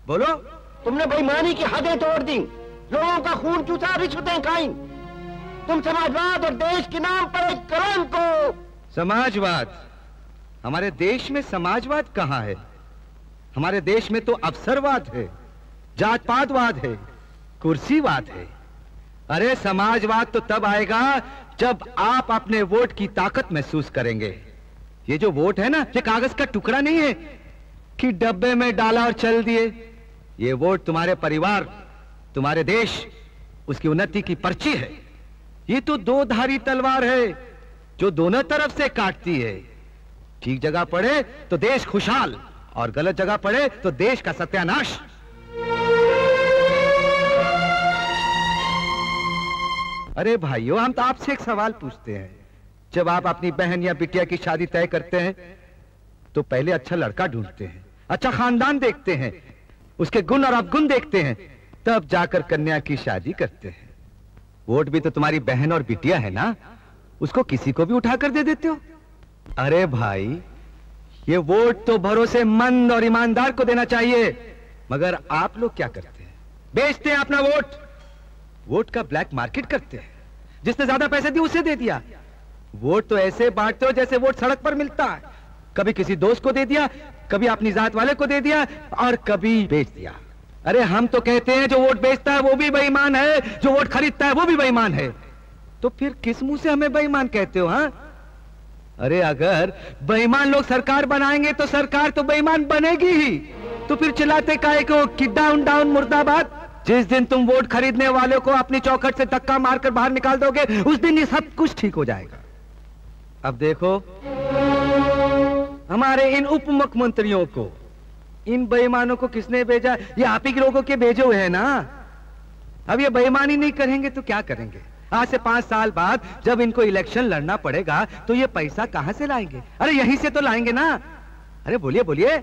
बोलो। तुमने बेईमानी की हदें तोड़ दी, लोगों का खून चूसा, रिश्वतें खाई। तुम समाजवाद और देश के नाम पर एक कलंक को। समाजवाद? हमारे देश में समाजवाद कहाँ है? हमारे देश में तो अवसरवाद है, जात पातवाद है, कुर्सीवाद है। अरे समाजवाद तो तब आएगा जब आप अपने वोट की ताकत महसूस करेंगे। ये जो वोट है ना, ये कागज का टुकड़ा नहीं है कि डब्बे में डाला और चल दिए। ये वोट तुम्हारे परिवार, तुम्हारे देश, उसकी उन्नति की पर्ची है। ये तो दो धारी तलवार है जो दोनों तरफ से काटती है। ठीक जगह पड़े तो देश खुशहाल, और गलत जगह पड़े तो देश का सत्यानाश। अरे भाइयों, हम तो आपसे एक सवाल पूछते हैं। जब आप अपनी बहन या बिटिया की शादी तय करते हैं तो पहले अच्छा लड़का ढूंढते हैं, अच्छा खानदान देखते हैं, उसके गुण और अवगुण देखते हैं, तब जाकर कन्या की शादी करते हैं। वोट भी तो तुम्हारी बहन और बिटिया है ना, उसको किसी को भी उठाकर दे देते हो। अरे भाई, ये वोट तो भरोसेमंद और ईमानदार को देना चाहिए, मगर आप लोग क्या करते हैं? बेचते हैं अपना वोट, वोट का ब्लैक मार्केट करते हैं। जिसने ज्यादा पैसे दिए उसे दे दिया। वोट तो ऐसे बांटते हो जैसे वोट सड़क पर मिलता है। कभी किसी दोस्त को दे दिया, कभी अपनी जात वाले को दे दिया, और कभी बेच दिया। अरे हम तो कहते हैं जो वोट बेचता है वो भी बेईमान है, जो वोट खरीदता है वो भी बेईमान है। तो फिर किस मुंह से हमें बेईमान कहते हो? हाँ, अरे अगर बेईमान लोग सरकार बनाएंगे तो सरकार तो बेईमान बनेगी ही। तो फिर चिल्लाते काहे को कि डाउन डाउन मुर्दाबाद? जिस दिन तुम वोट खरीदने वाले को अपनी चौखट से धक्का मारकर बाहर निकाल दोगे, उस दिन ये सब कुछ ठीक हो जाएगा। अब देखो, हमारे इन उप मुख्यमंत्रियों को, इन बेईमानों को किसने भेजा? ये आप ही के लोगों के भेजे हुए हैं ना। अब ये बेईमानी नहीं करेंगे तो क्या करेंगे? आज से 5 साल बाद जब इनको इलेक्शन लड़ना पड़ेगा तो ये पैसा कहां से लाएंगे? अरे यहीं से तो लाएंगे ना। अरे बोलिए बोलिए।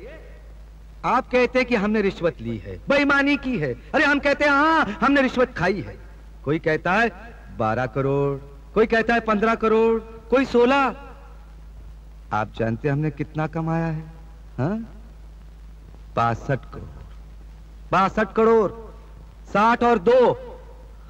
आप कहते हैं कि हमने रिश्वत ली है, बेईमानी की है। अरे हम कहते हैं हाँ हमने रिश्वत खाई है। कोई कहता है 12 करोड़, कोई कहता है 15 करोड़, कोई 16। आप जानते हैं हमने कितना कमाया है? हाँ, 62 करोड़। 62 करोड़, 60 और 2।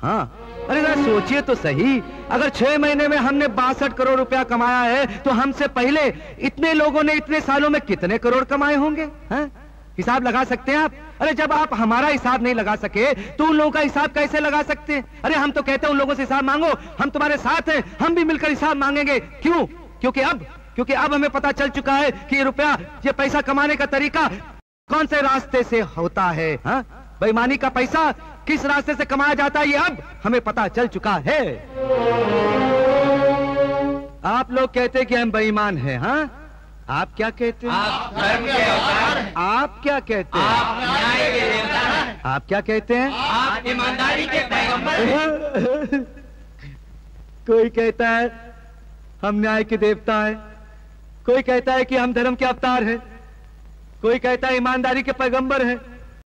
हाँ, अरे जरा सोचिए तो सही, अगर 6 महीने में हमने 62 करोड़ रुपया कमाया है तो हमसे पहले इतने लोगों ने इतने सालों में कितने करोड़ कमाए होंगे? हाँ? हिसाब लगा सकते हैं आप? अरे जब आप हमारा हिसाब नहीं लगा सके तो उन लोगों का हिसाब कैसे लगा सकते हैं? अरे हम तो कहते हैं उन लोगों से हिसाब मांगो, हम तुम्हारे साथ हैं, हम भी मिलकर हिसाब मांगेंगे। क्यों? क्योंकि अब हमें पता चल चुका है कि ये रुपया, ये पैसा कमाने का तरीका कौन से रास्ते से होता है। हाँ? बेईमानी का पैसा किस रास्ते से कमाया जाता है ये अब हमें पता चल चुका है। आप लोग कहते हैं कि हम बेईमान हैं। हाँ, आप क्या कहते हैं? आप धर्म के अवतार। आप क्या कहते हैं? आप न्याय के देवता हैं। आप क्या कहते हैं? आप ईमानदारी के पैगंबर हैं। कोई कहता है हम न्याय के देवता हैं, कोई कहता है कि हम धर्म के अवतार हैं, कोई कहता है ईमानदारी के पैगंबर हैं।